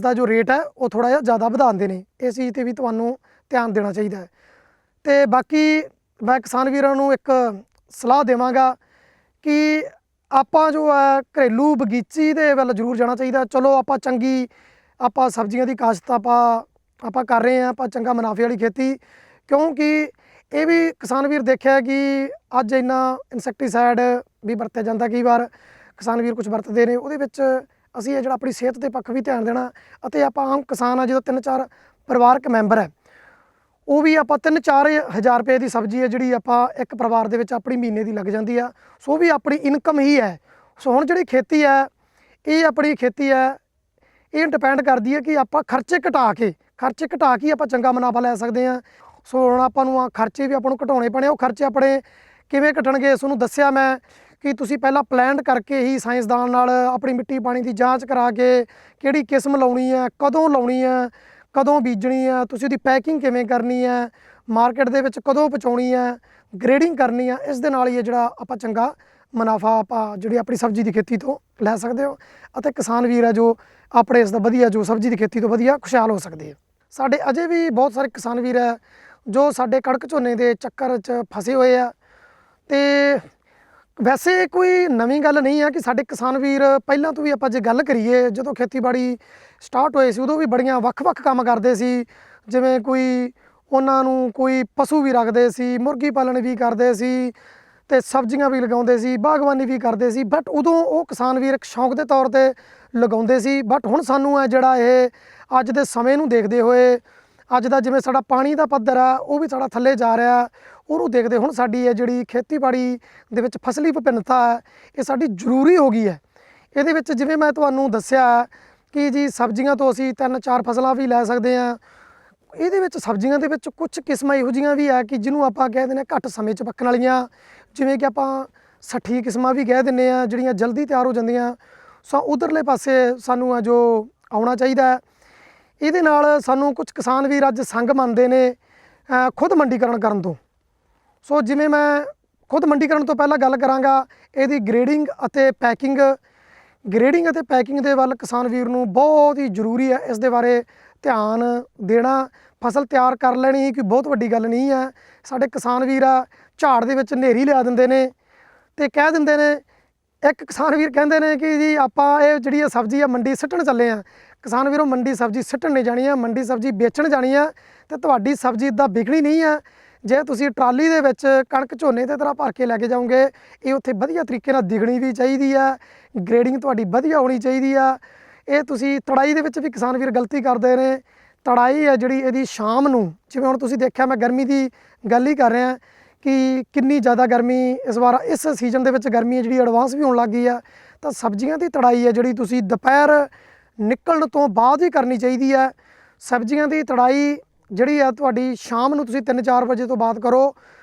ਦਾ ਜੋ ਰੇਟ ਹੈ ਉਹ ਥੋੜ੍ਹਾ ਜਿਹਾ ਜ਼ਿਆਦਾ ਵਧਾ ਦਿੰਦੇ ਨੇ। ਇਸ ਚੀਜ਼ 'ਤੇ ਵੀ ਤੁਹਾਨੂੰ ਧਿਆਨ ਦੇਣਾ ਚਾਹੀਦਾ ਹੈ। ਅਤੇ ਬਾਕੀ ਮੈਂ ਕਿਸਾਨ ਵੀਰਾਂ ਨੂੰ ਇੱਕ ਸਲਾਹ ਦੇਵਾਂਗਾ ਕਿ ਆਪਾਂ ਜੋ ਹੈ ਘਰੇਲੂ ਬਗੀਚੀ ਦੇ ਵੱਲ ਜ਼ਰੂਰ ਜਾਣਾ ਚਾਹੀਦਾ। ਚਲੋ ਆਪਾਂ ਸਬਜ਼ੀਆਂ ਦੀ ਕਾਸ਼ਤ ਆਪਾਂ ਕਰ ਰਹੇ ਹਾਂ, ਆਪਾਂ ਚੰਗਾ ਮੁਨਾਫੇ ਵਾਲੀ ਖੇਤੀ, ਕਿਉਂਕਿ ਇਹ ਵੀ ਕਿਸਾਨ ਵੀਰ ਦੇਖਿਆ ਕਿ ਅੱਜ ਇੰਨਾ ਇਨਸੈਕਟੀਸਾਈਡ ਵੀ ਵਰਤਿਆ ਜਾਂਦਾ, ਕਈ ਵਾਰ ਕਿਸਾਨ ਵੀਰ ਕੁਝ ਵਰਤਦੇ ਨੇ, ਉਹਦੇ ਵਿੱਚ ਅਸੀਂ ਇਹ ਜਿਹੜਾ ਆਪਣੀ ਸਿਹਤ ਦੇ ਪੱਖ ਵੀ ਧਿਆਨ ਦੇਣਾ। ਅਤੇ ਆਪਾਂ ਆਮ ਕਿਸਾਨ ਆ, ਜਦੋਂ 3-4 ਪਰਿਵਾਰਕ ਮੈਂਬਰ ਹੈ ਉਹ ਵੀ ਆਪਾਂ 3-4 ਹਜ਼ਾਰ ਰੁਪਏ ਦੀ ਸਬਜ਼ੀ ਹੈ ਜਿਹੜੀ ਆਪਾਂ ਇੱਕ ਪਰਿਵਾਰ ਦੇ ਵਿੱਚ ਆਪਣੀ ਮਹੀਨੇ ਦੀ ਲੱਗ ਜਾਂਦੀ ਆ। ਸੋ ਵੀ ਆਪਣੀ ਇਨਕਮ ਹੀ ਹੈ। ਸੋ ਹੁਣ ਜਿਹੜੀ ਖੇਤੀ ਹੈ ਇਹ ਆਪਣੀ ਖੇਤੀ ਹੈ, ਇਹ ਡਿਪੈਂਡ ਕਰਦੀ ਹੈ ਕਿ ਆਪਾਂ ਖਰਚੇ ਘਟਾ ਕੇ ਆਪਾਂ ਚੰਗਾ ਮੁਨਾਫਾ ਲੈ ਸਕਦੇ ਹਾਂ। ਸੋ ਹੁਣ ਆਪਾਂ ਨੂੰ ਖਰਚੇ ਵੀ ਆਪਾਂ ਨੂੰ ਘਟਾਉਣੇ ਪੈਣੇ। ਉਹ ਖਰਚੇ ਆਪਣੇ ਕਿਵੇਂ ਘਟਣਗੇ ਇਸ ਨੂੰ ਦੱਸਿਆ ਮੈਂ ਕਿ ਤੁਸੀਂ ਪਹਿਲਾਂ ਪਲਾਨ ਕਰਕੇ ਹੀ ਸਾਇੰਸਦਾਨ ਨਾਲ ਆਪਣੀ ਮਿੱਟੀ ਪਾਣੀ ਦੀ ਜਾਂਚ ਕਰਾ ਕੇ ਕਿਹੜੀ ਕਿਸਮ ਲਾਉਣੀ ਹੈ, ਕਦੋਂ ਲਾਉਣੀ ਹੈ, ਕਦੋਂ ਬੀਜਣੀ ਹੈ, ਤੁਸੀਂ ਉਹਦੀ ਪੈਕਿੰਗ ਕਿਵੇਂ ਕਰਨੀ ਹੈ, ਮਾਰਕੀਟ ਦੇ ਵਿੱਚ ਕਦੋਂ ਪਹੁੰਚਾਉਣੀ ਹੈ, ਗ੍ਰੇਡਿੰਗ ਕਰਨੀ ਹੈ, ਇਸ ਦੇ ਨਾਲ ਹੀ ਜਿਹੜਾ ਆਪਾਂ ਚੰਗਾ ਮੁਨਾਫਾ ਆਪਾਂ ਜਿਹੜੀ ਆਪਣੀ ਸਬਜ਼ੀ ਦੀ ਖੇਤੀ ਤੋਂ ਲੈ ਸਕਦੇ ਹੋ। ਅਤੇ ਕਿਸਾਨ ਵੀਰ ਹੈ ਜੋ ਆਪਣੇ ਇਸ ਦਾ ਵਧੀਆ ਜੋ ਸਬਜ਼ੀ ਦੀ ਖੇਤੀ ਤੋਂ ਵਧੀਆ ਖੁਸ਼ਹਾਲ ਹੋ ਸਕਦੇ ਆ। ਸਾਡੇ ਅਜੇ ਵੀ ਬਹੁਤ ਸਾਰੇ ਕਿਸਾਨ ਵੀਰ ਹੈ ਜੋ ਸਾਡੇ ਕਣਕ ਝੋਨੇ ਦੇ ਚੱਕਰ 'ਚ ਫਸੇ ਹੋਏ ਆ। ਅਤੇ ਵੈਸੇ ਕੋਈ ਨਵੀਂ ਗੱਲ ਨਹੀਂ ਹੈ ਕਿ ਸਾਡੇ ਕਿਸਾਨ ਵੀਰ ਪਹਿਲਾਂ ਤੋਂ ਵੀ ਆਪਾਂ ਜੇ ਗੱਲ ਕਰੀਏ, ਜਦੋਂ ਖੇਤੀਬਾੜੀ ਸਟਾਰਟ ਹੋਏ ਸੀ ਉਦੋਂ ਵੀ ਬੜੀਆਂ ਵੱਖ-ਵੱਖ ਕੰਮ ਕਰਦੇ ਸੀ। ਜਿਵੇਂ ਉਹਨਾਂ ਨੂੰ ਕੋਈ ਪਸ਼ੂ ਵੀ ਰੱਖਦੇ ਸੀ, ਮੁਰਗੀ ਪਾਲਣ ਵੀ ਕਰਦੇ ਸੀ ਅਤੇ ਸਬਜ਼ੀਆਂ ਵੀ ਲਗਾਉਂਦੇ ਸੀ, ਬਾਗਬਾਨੀ ਵੀ ਕਰਦੇ ਸੀ। ਬਟ ਉਦੋਂ ਉਹ ਕਿਸਾਨ ਵੀਰ ਇੱਕ ਸ਼ੌਂਕ ਦੇ ਤੌਰ 'ਤੇ ਲਗਾਉਂਦੇ ਸੀ। ਬਟ ਹੁਣ ਸਾਨੂੰ ਹੈ ਜਿਹੜਾ ਇਹ ਅੱਜ ਦੇ ਸਮੇਂ ਨੂੰ ਦੇਖਦੇ ਹੋਏ, ਅੱਜ ਦਾ ਜਿਵੇਂ ਸਾਡਾ ਪਾਣੀ ਦਾ ਪੱਧਰ ਆ ਉਹ ਵੀ ਸਾਡਾ ਥੱਲੇ ਜਾ ਰਿਹਾ, ਉਹਨੂੰ ਦੇਖਦੇ ਹੁਣ ਸਾਡੀ ਹੈ ਜਿਹੜੀ ਖੇਤੀਬਾੜੀ ਦੇ ਵਿੱਚ ਫਸਲੀ ਵਿਭਿੰਨਤਾ ਹੈ ਇਹ ਸਾਡੀ ਜ਼ਰੂਰੀ ਹੋ ਗਈ ਹੈ। ਇਹਦੇ ਵਿੱਚ ਜਿਵੇਂ ਮੈਂ ਤੁਹਾਨੂੰ ਦੱਸਿਆ ਕਿ ਜੀ ਸਬਜ਼ੀਆਂ ਤੋਂ ਅਸੀਂ 3-4 ਫਸਲਾਂ ਵੀ ਲੈ ਸਕਦੇ ਹਾਂ। ਇਹਦੇ ਵਿੱਚ ਸਬਜ਼ੀਆਂ ਦੇ ਵਿੱਚ ਕੁਝ ਕਿਸਮਾਂ ਇਹੋ ਜਿਹੀਆਂ ਵੀ ਹੈ ਕਿ ਜਿਹਨੂੰ ਆਪਾਂ ਕਹਿ ਦਿੰਦੇ ਹਾਂ ਘੱਟ ਸਮੇਂ 'ਚ ਪੱਕਣ ਵਾਲੀਆਂ, ਜਿਵੇਂ ਕਿ ਆਪਾਂ 60 ਕਿਸਮਾਂ ਵੀ ਕਹਿ ਦਿੰਦੇ ਹਾਂ ਜਿਹੜੀਆਂ ਜਲਦੀ ਤਿਆਰ ਹੋ ਜਾਂਦੀਆਂ। ਸੋ ਉਧਰਲੇ ਪਾਸੇ ਸਾਨੂੰ ਹੈ ਜੋ ਆਉਣਾ ਚਾਹੀਦਾ। ਇਹਦੇ ਨਾਲ ਸਾਨੂੰ ਕੁਝ ਕਿਸਾਨ ਵੀਰ ਅੱਜ ਸੰਗ ਮੰਨਦੇ ਨੇ ਖੁਦ ਮੰਡੀਕਰਨ ਕਰਨ ਤੋਂ। ਸੋ ਜਿਵੇਂ ਮੈਂ ਖੁਦ ਮੰਡੀਕਰਨ ਤੋਂ ਪਹਿਲਾਂ ਗੱਲ ਕਰਾਂਗਾ ਇਹਦੀ ਗ੍ਰੇਡਿੰਗ ਅਤੇ ਪੈਕਿੰਗ ਦੇ ਵੱਲ ਕਿਸਾਨ ਵੀਰ ਨੂੰ ਬਹੁਤ ਹੀ ਜ਼ਰੂਰੀ ਹੈ ਇਸ ਦੇ ਬਾਰੇ ਧਿਆਨ ਦੇਣਾ। ਫਸਲ ਤਿਆਰ ਕਰ ਲੈਣੀ ਹੀ ਕੋਈ ਬਹੁਤ ਵੱਡੀ ਗੱਲ ਨਹੀਂ ਹੈ। ਸਾਡੇ ਕਿਸਾਨ ਵੀਰ ਆ ਝਾੜ ਦੇ ਵਿੱਚ ਹਨੇਰੀ ਲਿਆ ਦਿੰਦੇ ਨੇ ਅਤੇ ਕਹਿ ਦਿੰਦੇ ਨੇ, ਇੱਕ ਕਿਸਾਨ ਵੀਰ ਕਹਿੰਦੇ ਨੇ ਕਿ ਜੀ ਆਪਾਂ ਇਹ ਜਿਹੜੀ ਸਬਜ਼ੀ ਆ ਮੰਡੀ ਸਿੱਟਣ ਚੱਲੇ ਆ। ਕਿਸਾਨ ਵੀਰੋਂ ਮੰਡੀ ਸਬਜ਼ੀ ਸਿੱਟਣ ਨਹੀਂ ਜਾਣੀ ਆ, ਮੰਡੀ ਸਬਜ਼ੀ ਵੇਚਣ ਜਾਣੀ ਆ। ਤੇ ਤੁਹਾਡੀ ਸਬਜ਼ੀ ਇੱਦਾਂ ਵਿਕਣੀ ਨਹੀਂ ਹੈ। ਜੇ ਤੁਸੀਂ ਟਰਾਲੀ ਦੇ ਵਿੱਚ ਕਣਕ ਝੋਨੇ ਤੇ ਤਰ੍ਹਾਂ ਭਰ ਕੇ ਲੈ ਕੇ ਜਾਓਗੇ, ਇਹ ਉੱਥੇ ਵਧੀਆ ਤਰੀਕੇ ਨਾਲ ਦਿਖਣੀ ਵੀ ਚਾਹੀਦੀ ਆ, ਗ੍ਰੇਡਿੰਗ ਤੁਹਾਡੀ ਵਧੀਆ ਹੋਣੀ ਚਾਹੀਦੀ ਆ। ਇਹ ਤੁਸੀਂ ਤੜਾਈ ਦੇ ਵਿੱਚ ਵੀ ਕਿਸਾਨ ਵੀਰ ਗਲਤੀ ਕਰਦੇ ਨੇ। ਤੜਾਈ ਹੈ ਜਿਹੜੀ ਇਹਦੀ ਸ਼ਾਮ ਨੂੰ, ਜਿਵੇਂ ਹੁਣ ਤੁਸੀਂ ਦੇਖਿਆ ਮੈਂ ਗਰਮੀ ਦੀ ਗੱਲ ਹੀ ਕਰ ਰਿਹਾ ਕਿ ਕਿੰਨੀ ਜ਼ਿਆਦਾ ਗਰਮੀ ਇਸ ਵਾਰ ਇਸ ਸੀਜ਼ਨ ਦੇ ਵਿੱਚ ਗਰਮੀ ਹੈ ਜਿਹੜੀ ਐਡਵਾਂਸ ਵੀ ਹੋਣ ਲੱਗ ਗਈ ਆ। ਤਾਂ ਸਬਜ਼ੀਆਂ ਦੀ ਤੜਾਈ ਹੈ ਜਿਹੜੀ ਤੁਸੀਂ ਦੁਪਹਿਰ ਨਿਕਲਣ ਤੋਂ ਬਾਅਦ ਹੀ ਕਰਨੀ ਚਾਹੀਦੀ ਹੈ। ਸਬਜ਼ੀਆਂ ਦੀ ਤੜਾਈ ਜਿਹੜੀ ਆ ਤੁਹਾਡੀ ਸ਼ਾਮ ਨੂੰ ਤੁਸੀਂ 3-4 ਵਜੇ ਤੋਂ ਬਾਅਦ ਕਰੋ।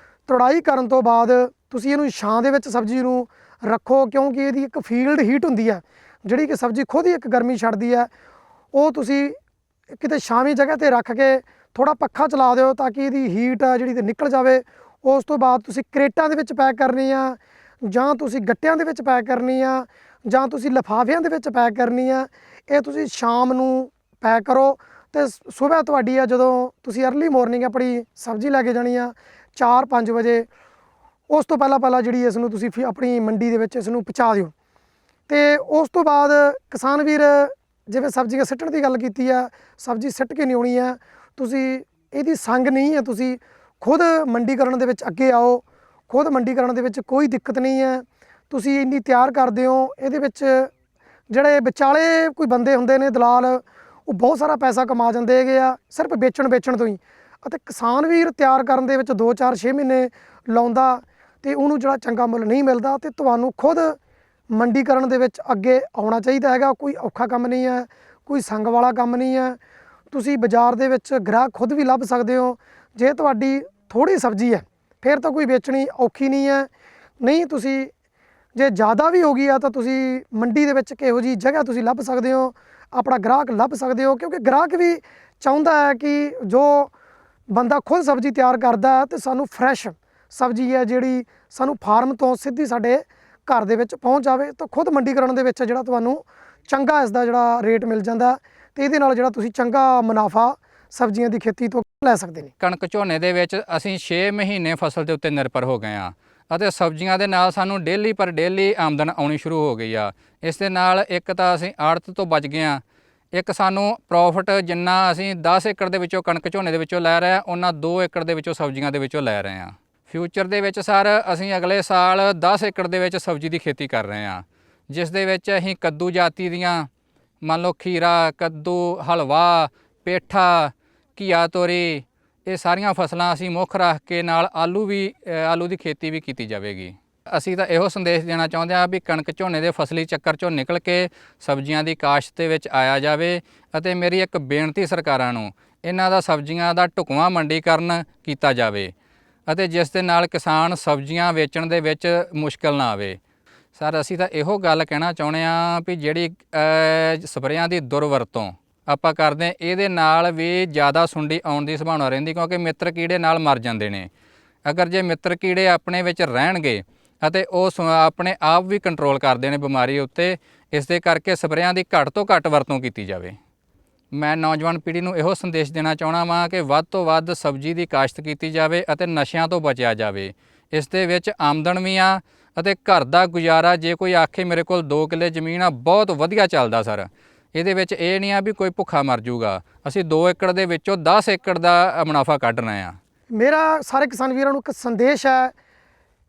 ਤੜਾਈ ਕਰਨ ਤੋਂ ਬਾਅਦ ਤੁਸੀਂ ਇਹਨੂੰ ਛਾਂ ਦੇ ਵਿੱਚ ਸਬਜ਼ੀ ਨੂੰ ਰੱਖੋ, ਕਿਉਂਕਿ ਇਹਦੀ ਇੱਕ ਫੀਲਡ ਹੀਟ ਹੁੰਦੀ ਹੈ ਜਿਹੜੀ ਕਿ ਸਬਜ਼ੀ ਖੁਦ ਹੀ ਇੱਕ ਗਰਮੀ ਛੱਡਦੀ ਹੈ। ਉਹ ਤੁਸੀਂ ਕਿਤੇ ਛਾਵੇਂ ਜਗ੍ਹਾ ਤੇ ਰੱਖ ਕੇ ਥੋੜਾ ਪੱਖਾ ਚਲਾ ਦਿਓ ਤਾਂ ਕਿ ਇਹਦੀ ਹੀਟ ਆ ਜਿਹੜੀ ਤੇ ਨਿਕਲ ਜਾਵੇ। ਉਸ ਤੋਂ ਬਾਅਦ ਤੁਸੀਂ ਕਰੇਟਾਂ ਦੇ ਵਿੱਚ ਪੈਕ ਕਰਨੀ ਆ, ਜਾਂ ਤੁਸੀਂ ਗੱਟਿਆਂ ਦੇ ਵਿੱਚ ਪੈਕ ਕਰਨੀ ਆ, ਜਾਂ ਤੁਸੀਂ ਲਿਫਾਫਿਆਂ ਦੇ ਵਿੱਚ ਪੈਕ ਕਰਨੀ ਆ। ਇਹ ਤੁਸੀਂ ਸ਼ਾਮ ਨੂੰ ਪੈਕ ਕਰੋ ਤੇ ਸਵੇਰ ਤੁਹਾਡੀ ਆ ਜਦੋਂ ਤੁਸੀਂ ਅਰਲੀ ਮਾਰਨਿੰਗ ਆਪਣੀ ਸਬਜ਼ੀ ਲੈ ਕੇ ਜਾਣੀ ਆ 4-5 ਵਜੇ, ਉਸ ਤੋਂ ਪਹਿਲਾਂ ਜਿਹੜੀ ਇਸ ਨੂੰ ਤੁਸੀਂ ਆਪਣੀ ਮੰਡੀ ਦੇ ਵਿੱਚ ਇਸ ਨੂੰ ਪਹੁੰਚਾ ਦਿਓ। ਤੇ ਉਸ ਤੋਂ ਬਾਅਦ ਕਿਸਾਨ ਵੀਰ ਜਿਵੇਂ ਸਬਜ਼ੀਆਂ ਸਿੱਟਣ ਦੀ ਗੱਲ ਕੀਤੀ ਆ, ਸਬਜ਼ੀ ਸਿੱਟ ਕੇ ਨਹੀਂ ਆਉਣੀ ਆ, ਤੁਸੀਂ ਇਹਦੀ ਸੰਗ ਨਹੀਂ ਹੈ, ਤੁਸੀਂ ਖੁਦ ਮੰਡੀਕਰਨ ਦੇ ਵਿੱਚ ਅੱਗੇ ਆਓ। ਖੁਦ ਮੰਡੀਕਰਨ ਦੇ ਵਿੱਚ ਕੋਈ ਦਿੱਕਤ ਨਹੀਂ ਹੈ। ਤੁਸੀਂ ਇੰਨੀ ਤਿਆਰ ਕਰਦੇ ਹੋ, ਇਹਦੇ ਵਿੱਚ ਜਿਹੜੇ ਵਿਚਾਲੇ ਕੋਈ ਬੰਦੇ ਹੁੰਦੇ ਨੇ ਦਲਾਲ, ਉਹ ਬਹੁਤ ਸਾਰਾ ਪੈਸਾ ਕਮਾ ਜਾਂਦੇ ਹੈਗੇ ਆ ਸਿਰਫ ਵੇਚਣ ਤੋਂ ਹੀ। ਅਤੇ ਕਿਸਾਨ ਵੀਰ ਤਿਆਰ ਕਰਨ ਦੇ ਵਿੱਚ 2-4-6 ਮਹੀਨੇ ਲਾਉਂਦਾ ਤੇ ਉਹਨੂੰ ਜਿਹੜਾ ਚੰਗਾ ਮੁੱਲ ਨਹੀਂ ਮਿਲਦਾ। ਤੇ ਤੁਹਾਨੂੰ ਖੁਦ ਮੰਡੀਕਰਨ ਦੇ ਵਿੱਚ ਅੱਗੇ ਆਉਣਾ ਚਾਹੀਦਾ ਹੈਗਾ। ਕੋਈ ਔਖਾ ਕੰਮ ਨਹੀਂ ਹੈ, ਕੋਈ ਸੰਗ ਵਾਲਾ ਕੰਮ ਨਹੀਂ ਹੈ। ਤੁਸੀਂ ਬਾਜ਼ਾਰ ਦੇ ਵਿੱਚ ਗ੍ਰਾਹਕ ਖੁਦ ਵੀ ਲੱਭ ਸਕਦੇ ਹੋ। ਜੇ ਤੁਹਾਡੀ ਥੋੜ੍ਹੀ ਸਬਜ਼ੀ ਹੈ ਫਿਰ ਤਾਂ ਕੋਈ ਵੇਚਣੀ ਔਖੀ ਨਹੀਂ ਹੈ। ਨਹੀਂ ਤੁਸੀਂ ਜੇ ਜ਼ਿਆਦਾ ਵੀ ਹੋ ਗਈ ਆ ਤਾਂ ਤੁਸੀਂ ਮੰਡੀ ਦੇ ਵਿੱਚ ਕਿਹੋ ਜਿਹੀ ਜਗ੍ਹਾ ਤੁਸੀਂ ਲੱਭ ਸਕਦੇ ਹੋ, ਆਪਣਾ ਗ੍ਰਾਹਕ ਲੱਭ ਸਕਦੇ ਹੋ। ਕਿਉਂਕਿ ਗ੍ਰਾਹਕ ਵੀ ਚਾਹੁੰਦਾ ਹੈ ਕਿ ਜੋ ਬੰਦਾ ਖੁਦ ਸਬਜ਼ੀ ਤਿਆਰ ਕਰਦਾ ਹੈ ਤੇ ਸਾਨੂੰ ਫਰੈਸ਼ ਸਬਜ਼ੀ ਹੈ ਜਿਹੜੀ ਸਾਨੂੰ ਫਾਰਮ ਤੋਂ ਸਿੱਧੀ ਸਾਡੇ ਘਰ ਦੇ ਵਿੱਚ ਪਹੁੰਚ ਜਾਵੇ। ਤਾਂ ਖੁਦ ਮੰਡੀਕਰਨ ਦੇ ਵਿੱਚ ਜਿਹੜਾ ਤੁਹਾਨੂੰ ਚੰਗਾ ਇਸ ਦਾ ਜਿਹੜਾ ਰੇਟ ਮਿਲ ਜਾਂਦਾ ਤੇ ਇਹਦੇ ਨਾਲ ਜਿਹੜਾ ਤੁਸੀਂ ਚੰਗਾ ਮੁਨਾਫਾ ਸਬਜ਼ੀਆਂ ਦੀ ਖੇਤੀ ਤੋਂ ਲੈ ਸਕਦੇ ਨੇ। ਕਣਕ ਝੋਨੇ ਦੇ ਵਿੱਚ ਅਸੀਂ 6 ਮਹੀਨੇ ਫਸਲ ਦੇ ਉੱਤੇ ਨਿਰਭਰ ਹੋ ਗਏ ਹਾਂ ਅਤੇ ਸਬਜ਼ੀਆਂ ਦੇ ਨਾਲ ਸਾਨੂੰ ਡੇਲੀ ਪਰ ਡੇਲੀ ਆਮਦਨ ਆਉਣੀ ਸ਼ੁਰੂ ਹੋ ਗਈ ਆ। ਇਸ ਦੇ ਨਾਲ ਇੱਕ ਤਾਂ ਅਸੀਂ ਆੜਤ ਤੋਂ ਬਚ ਗਏ ਹਾਂ, ਇੱਕ ਸਾਨੂੰ ਪ੍ਰੋਫਿਟ ਜਿੰਨਾ ਅਸੀਂ 10 ਏਕੜ ਦੇ ਵਿੱਚੋਂ ਕਣਕ ਝੋਨੇ ਦੇ ਵਿੱਚੋਂ ਲੈ ਰਹੇ ਹਾਂ ਉਹਨਾਂ 2 ਏਕੜ ਦੇ ਵਿੱਚੋਂ ਸਬਜ਼ੀਆਂ ਦੇ ਵਿੱਚੋਂ ਲੈ ਰਹੇ ਹਾਂ। ਫਿਊਚਰ ਦੇ ਵਿੱਚ ਸਰ ਅਸੀਂ ਅਗਲੇ ਸਾਲ 10 ਏਕੜ ਦੇ ਵਿੱਚ ਸਬਜ਼ੀ ਦੀ ਖੇਤੀ ਕਰ ਰਹੇ ਹਾਂ, ਜਿਸ ਦੇ ਵਿੱਚ ਅਸੀਂ ਕੱਦੂ ਜਾਤੀ ਦੀਆਂ ਮੰਨ ਲਓ ਖੀਰਾ, ਕੱਦੂ, ਹਲਵਾ, ਪੇਠਾ, ਘੀਆ ਤੋਰੀ, ਇਹ ਸਾਰੀਆਂ ਫਸਲਾਂ ਅਸੀਂ ਮੁੱਖ ਰੱਖ ਕੇ ਨਾਲ ਆਲੂ ਦੀ ਖੇਤੀ ਵੀ ਕੀਤੀ ਜਾਵੇਗੀ। ਅਸੀਂ ਤਾਂ ਇਹੋ ਸੰਦੇਸ਼ ਦੇਣਾ ਚਾਹੁੰਦੇ ਹਾਂ ਵੀ ਕਣਕ ਝੋਨੇ ਦੇ ਫਸਲੀ ਚੱਕਰ ਚੋਂ ਨਿਕਲ ਕੇ ਸਬਜ਼ੀਆਂ ਦੀ ਕਾਸ਼ਤ ਦੇ ਵਿੱਚ ਆਇਆ ਜਾਵੇ। ਅਤੇ ਮੇਰੀ ਇੱਕ ਬੇਨਤੀ ਸਰਕਾਰਾਂ ਨੂੰ, ਇਹਨਾਂ ਦਾ ਸਬਜ਼ੀਆਂ ਦਾ ਢੁਕਵਾਂ ਮੰਡੀਕਰਨ ਕੀਤਾ ਜਾਵੇ ਅਤੇ ਜਿਸ ਦੇ ਨਾਲ ਕਿਸਾਨ ਸਬਜ਼ੀਆਂ ਵੇਚਣ ਦੇ ਵਿੱਚ ਮੁਸ਼ਕਲ ਨਾ ਆਵੇ। ਸਰ ਅਸੀਂ ਤਾਂ ਇਹੋ ਗੱਲ ਕਹਿਣਾ ਚਾਹੁੰਦੇ ਹਾਂ ਵੀ ਜਿਹੜੀ ਸਪਰੇਆਂ ਦੀ ਦੁਰਵਰਤੋਂ ਆਪਾਂ ਕਰਦੇ ਹਾਂ ਇਹਦੇ ਨਾਲ ਵੀ ਜ਼ਿਆਦਾ ਸੁੰਡੀ ਆਉਣ ਦੀ ਸੰਭਾਵਨਾ ਰਹਿੰਦੀ, ਕਿਉਂਕਿ ਮਿੱਤਰ ਕੀੜੇ ਨਾਲ ਮਰ ਜਾਂਦੇ ਨੇ। ਅਗਰ ਜੇ ਮਿੱਤਰ ਕੀੜੇ ਆਪਣੇ ਵਿੱਚ ਰਹਿਣਗੇ ਅਤੇ ਉਹ ਆਪਣੇ ਆਪ ਵੀ ਕੰਟਰੋਲ ਕਰਦੇ ਨੇ ਬਿਮਾਰੀ ਉੱਤੇ, ਇਸ ਦੇ ਕਰਕੇ ਸਪਰੇਆਂ ਦੀ ਘੱਟ ਤੋਂ ਘੱਟ ਵਰਤੋਂ ਕੀਤੀ ਜਾਵੇ। ਮੈਂ ਨੌਜਵਾਨ ਪੀੜ੍ਹੀ ਨੂੰ ਇਹੋ ਸੰਦੇਸ਼ ਦੇਣਾ ਚਾਹੁੰਦਾ ਵਾਂ ਕਿ ਵੱਧ ਤੋਂ ਵੱਧ ਸਬਜ਼ੀ ਦੀ ਕਾਸ਼ਤ ਕੀਤੀ ਜਾਵੇ ਅਤੇ ਨਸ਼ਿਆਂ ਤੋਂ ਬਚਿਆ ਜਾਵੇ। ਇਸ ਦੇ ਵਿੱਚ ਆਮਦਨ ਵੀ ਆ ਅਤੇ ਘਰ ਦਾ ਗੁਜ਼ਾਰਾ, ਜੇ ਕੋਈ ਆਖੇ ਮੇਰੇ ਕੋਲ 2 ਕਿੱਲੇ ਜ਼ਮੀਨ ਆ, ਬਹੁਤ ਵਧੀਆ ਚੱਲਦਾ ਸਰ। ਇਹਦੇ ਵਿੱਚ ਇਹ ਨਹੀਂ ਆ ਵੀ ਕੋਈ ਭੁੱਖਾ ਮਰ ਜਾਊਗਾ। ਅਸੀਂ 2 ਏਕੜ ਦੇ ਵਿੱਚੋਂ 10 ਏਕੜ ਦਾ ਮੁਨਾਫਾ ਕੱਢ ਰਹੇ ਹਾਂ। ਮੇਰਾ ਸਾਰੇ ਕਿਸਾਨ ਵੀਰਾਂ ਨੂੰ ਇੱਕ ਸੰਦੇਸ਼ ਹੈ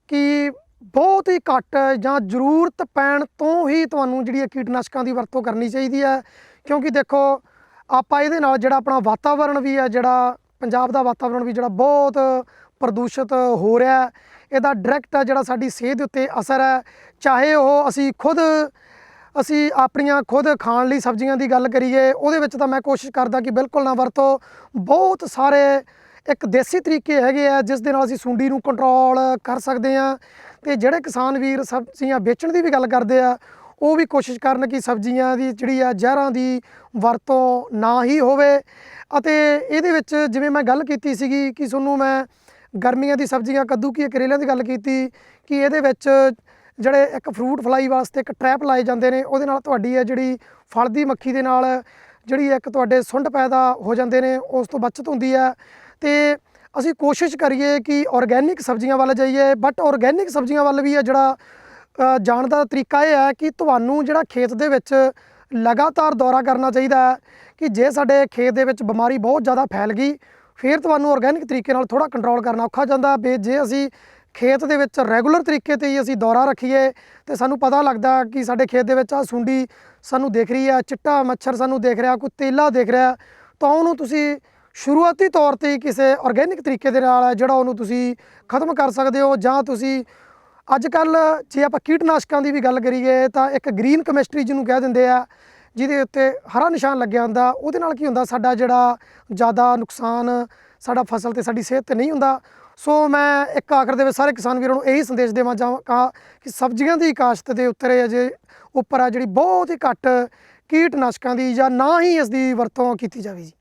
ਕਿ ਬਹੁਤ ਹੀ ਘੱਟ ਜਾਂ ਜ਼ਰੂਰਤ ਪੈਣ ਤੋਂ ਹੀ ਤੁਹਾਨੂੰ ਜਿਹੜੀ ਕੀਟਨਾਸ਼ਕਾਂ ਦੀ ਵਰਤੋਂ ਕਰਨੀ ਚਾਹੀਦੀ ਹੈ। ਕਿਉਂਕਿ ਦੇਖੋ ਆਪਾਂ ਇਹਦੇ ਨਾਲ ਜਿਹੜਾ ਆਪਣਾ ਵਾਤਾਵਰਣ ਵੀ ਹੈ, ਜਿਹੜਾ ਪੰਜਾਬ ਦਾ ਵਾਤਾਵਰਣ ਵੀ ਜਿਹੜਾ ਬਹੁਤ ਪ੍ਰਦੂਸ਼ਿਤ ਹੋ ਰਿਹਾ, ਇਹਦਾ ਡਾਇਰੈਕਟ ਜਿਹੜਾ ਸਾਡੀ ਸਿਹਤ ਦੇ ਉੱਤੇ ਅਸਰ ਹੈ। ਚਾਹੇ ਉਹ ਅਸੀਂ ਆਪਣੀਆਂ ਖੁਦ ਖਾਣ ਲਈ ਸਬਜ਼ੀਆਂ ਦੀ ਗੱਲ ਕਰੀਏ, ਉਹਦੇ ਵਿੱਚ ਤਾਂ ਮੈਂ ਕੋਸ਼ਿਸ਼ ਕਰਦਾ ਕਿ ਬਿਲਕੁਲ ਨਾ ਵਰਤੋ। ਬਹੁਤ ਸਾਰੇ ਇੱਕ ਦੇਸੀ ਤਰੀਕੇ ਹੈਗੇ ਆ ਜਿਸ ਦੇ ਨਾਲ ਅਸੀਂ ਸੁੰਡੀ ਨੂੰ ਕੰਟਰੋਲ ਕਰ ਸਕਦੇ ਹਾਂ। ਤੇ ਜਿਹੜੇ ਕਿਸਾਨ ਵੀਰ ਸਬਜ਼ੀਆਂ ਵੇਚਣ ਦੀ ਵੀ ਗੱਲ ਕਰਦੇ ਆ, ਉਹ ਵੀ ਕੋਸ਼ਿਸ਼ ਕਰਨ ਕਿ ਸਬਜ਼ੀਆਂ ਦੀ ਜਿਹੜੀ ਆ ਜ਼ਹਿਰਾਂ ਦੀ ਵਰਤੋਂ ਨਾ ਹੀ ਹੋਵੇ। ਅਤੇ ਇਹਦੇ ਵਿੱਚ ਜਿਵੇਂ ਮੈਂ ਗੱਲ ਕੀਤੀ ਸੀਗੀ ਕਿ ਤੁਹਾਨੂੰ ਮੈਂ ਗਰਮੀਆਂ ਦੀ ਸਬਜ਼ੀਆਂ ਕੱਦੂ ਕੀ ਕਰੇਲਿਆਂ ਦੀ ਗੱਲ ਕੀਤੀ ਕਿ ਇਹਦੇ ਵਿੱਚ ਜਿਹੜੇ ਇੱਕ ਫਰੂਟ ਫਲਾਈ ਵਾਸਤੇ ਇੱਕ ਟਰੈਪ ਲਾਏ ਜਾਂਦੇ ਨੇ, ਉਹਦੇ ਨਾਲ ਤੁਹਾਡੀ ਹੈ ਜਿਹੜੀ ਫਲ ਦੀ ਮੱਖੀ ਦੇ ਨਾਲ ਜਿਹੜੀ ਇੱਕ ਤੁਹਾਡੇ ਸੁੰਡ ਪੈਦਾ ਹੋ ਜਾਂਦੇ ਨੇ, ਉਸ ਤੋਂ ਬਚਤ ਹੁੰਦੀ ਹੈ। ਤੇ ਅਸੀਂ ਕੋਸ਼ਿਸ਼ ਕਰੀਏ ਕਿ ਆਰਗੈਨਿਕ ਸਬਜ਼ੀਆਂ ਵੱਲ ਜਾਈਏ। ਬਟ ਆਰਗੈਨਿਕ ਸਬਜ਼ੀਆਂ ਵੱਲ ਵੀ ਹੈ ਜਿਹੜਾ ਜਾਣ ਦਾ ਤਰੀਕਾ ਇਹ ਹੈ ਕਿ ਤੁਹਾਨੂੰ ਜਿਹੜਾ ਖੇਤ ਦੇ ਵਿੱਚ ਲਗਾਤਾਰ ਦੌਰਾ ਕਰਨਾ ਚਾਹੀਦਾ ਹੈ ਕਿ ਜੇ ਸਾਡੇ ਖੇਤ ਦੇ ਵਿੱਚ ਬਿਮਾਰੀ ਬਹੁਤ ਜ਼ਿਆਦਾ ਫੈਲ ਗਈ ਫਿਰ ਤੁਹਾਨੂੰ ਆਰਗੈਨਿਕ ਤਰੀਕੇ ਨਾਲ ਥੋੜਾ ਕੰਟਰੋਲ ਕਰਨਾ ਔਖਾ ਜਾਂਦਾ। ਵੀ ਜੇ ਅਸੀਂ ਖੇਤ ਦੇ ਵਿੱਚ ਰੈਗੂਲਰ ਤਰੀਕੇ ਤੇ ਹੀ ਅਸੀਂ ਦੌਰਾ ਰੱਖੀਏ ਤੇ ਸਾਨੂੰ ਪਤਾ ਲੱਗਦਾ ਕਿ ਸਾਡੇ ਖੇਤ ਦੇ ਵਿੱਚ ਆ ਸੁੰਡੀ ਸਾਨੂੰ ਦਿਖ ਰਹੀ ਆ, ਚਿੱਟਾ ਮੱਛਰ ਸਾਨੂੰ ਦਿਖ ਰਿਹਾ, ਕੋਈ ਤੇਲਾ ਦਿਖ ਰਿਹਾ, ਤਾਂ ਉਹਨੂੰ ਤੁਸੀਂ ਸ਼ੁਰੂਆਤੀ ਤੌਰ ਤੇ ਹੀ ਕਿਸੇ ਆਰਗੈਨਿਕ ਤਰੀਕੇ ਦੇ ਨਾਲ ਜਿਹੜਾ ਉਹਨੂੰ ਤੁਸੀਂ ਖਤਮ ਕਰ ਸਕਦੇ ਹੋ। ਜਾਂ ਤੁਸੀਂ ਅੱਜ ਕੱਲ ਜੇ ਆਪਾਂ ਕੀਟਨਾਸ਼ਕਾਂ ਦੀ ਵੀ ਗੱਲ ਕਰੀਏ ਤਾਂ ਇੱਕ ਗ੍ਰੀਨ ਕੈਮਿਸਟਰੀ ਜਿਹਨੂੰ ਕਹਿ ਦਿੰਦੇ ਆ, ਜਿਹਦੇ ਉੱਤੇ ਹਰਾ ਨਿਸ਼ਾਨ ਲੱਗਿਆ ਹੁੰਦਾ, ਉਹਦੇ ਨਾਲ ਕੀ ਹੁੰਦਾ ਸਾਡਾ ਜਿਹੜਾ ਜ਼ਿਆਦਾ ਨੁਕਸਾਨ ਸਾਡਾ ਫਸਲ ਤੇ ਸਾਡੀ ਸਿਹਤ ਤੇ ਨਹੀਂ ਹੁੰਦਾ। ਸੋ ਮੈਂ ਇੱਕ ਆਖਰ ਦੇ ਵਿੱਚ ਸਾਰੇ ਕਿਸਾਨ ਵੀਰਾਂ ਨੂੰ ਇਹੀ ਸੰਦੇਸ਼ ਦੇਵਾਂ ਚਾਹਾਂ ਕਿ ਸਬਜ਼ੀਆਂ ਦੀ ਕਾਸ਼ਤ ਦੇ ਉੱਪਰ ਆ ਜਿਹੜੀ ਬਹੁਤ ਹੀ ਘੱਟ ਕੀਟਨਾਸ਼ਕਾਂ ਦੀ ਜਾਂ ਨਾ ਹੀ ਇਸ ਦੀ ਵਰਤੋਂ ਕੀਤੀ ਜਾਵੇ ਜੀ।